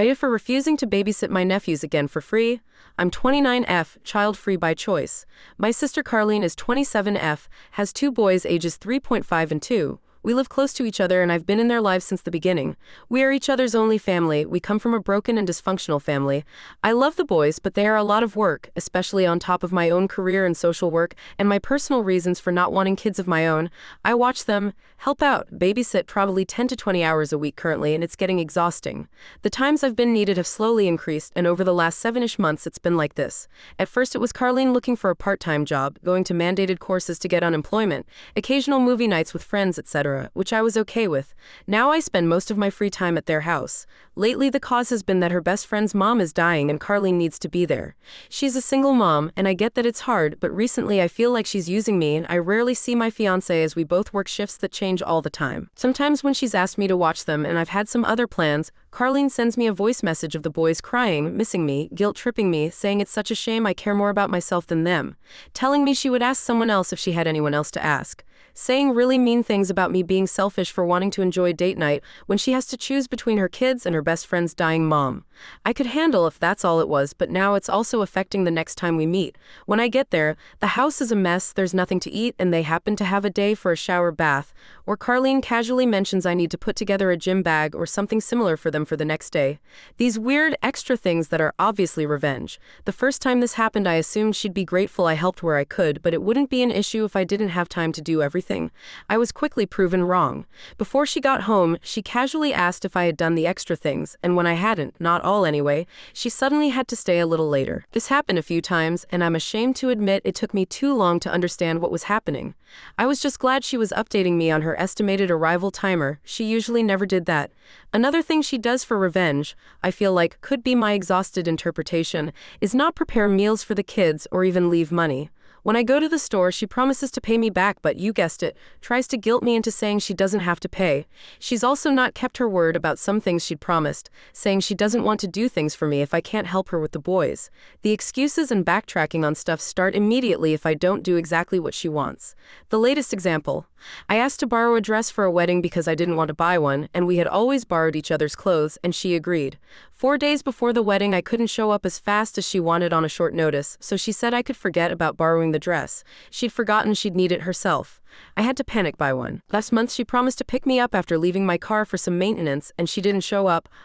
AITA for refusing to babysit my nephews again for free. I'm 29F, child-free by choice. My sister Carlene is 27F, has two boys ages 3.5 and 2. We live close to each other and I've been in their lives since the beginning. We are each other's only family. We come from a broken and dysfunctional family. I love the boys, but they are a lot of work, especially on top of my own career and social work and my personal reasons for not wanting kids of my own. I watch them, help out, babysit probably 10 to 20 hours a week currently, and it's getting exhausting. The times I've been needed have slowly increased, and over the last 7-ish months it's been like this. At first it was Carlene looking for a part-time job, going to mandated courses to get unemployment, occasional movie nights with friends, etc., which I was okay with. Now I spend most of my free time at their house. Lately the cause has been that her best friend's mom is dying and Carlene needs to be there. She's a single mom, and I get that it's hard, but recently I feel like she's using me and I rarely see my fiancé as we both work shifts that change all the time. Sometimes when she's asked me to watch them and I've had some other plans, Carlene sends me a voice message of the boys crying, missing me, guilt-tripping me, saying it's such a shame I care more about myself than them, telling me she would ask someone else if she had anyone else to ask, saying really mean things about me being selfish for wanting to enjoy date night when she has to choose between her kids and her best friend's dying mom. I could handle if that's all it was, but now it's also affecting the next time we meet. When I get there, the house is a mess, there's nothing to eat, and they happen to have a day for a shower bath, or Carlene casually mentions I need to put together a gym bag or something similar for them for the next day. These weird, extra things that are obviously revenge. The first time this happened I assumed she'd be grateful I helped where I could, but it wouldn't be an issue if I didn't have time to do everything. I was quickly proven wrong. Before she got home, she casually asked if I had done the extra things, and when I hadn't, not all anyway, she suddenly had to stay a little later. This happened a few times, and I'm ashamed to admit it took me too long to understand what was happening. I was just glad she was updating me on her estimated arrival timer. She usually never did that. Another thing she does for revenge, I feel like could be my exhausted interpretation, is not prepare meals for the kids or even leave money. When I go to the store, she promises to pay me back, but you guessed it, tries to guilt me into saying she doesn't have to pay. She's also not kept her word about some things she'd promised, saying she doesn't want to do things for me if I can't help her with the boys. The excuses and backtracking on stuff start immediately if I don't do exactly what she wants. The latest example. I asked to borrow a dress for a wedding because I didn't want to buy one, and we had always borrowed each other's clothes, and she agreed. 4 days before the wedding, I couldn't show up as fast as she wanted on a short notice, so she said I could forget about borrowing the dress. She'd forgotten she'd need it herself. I had to panic buy one. Last month, she promised to pick me up after leaving my car for some maintenance, and she didn't show up.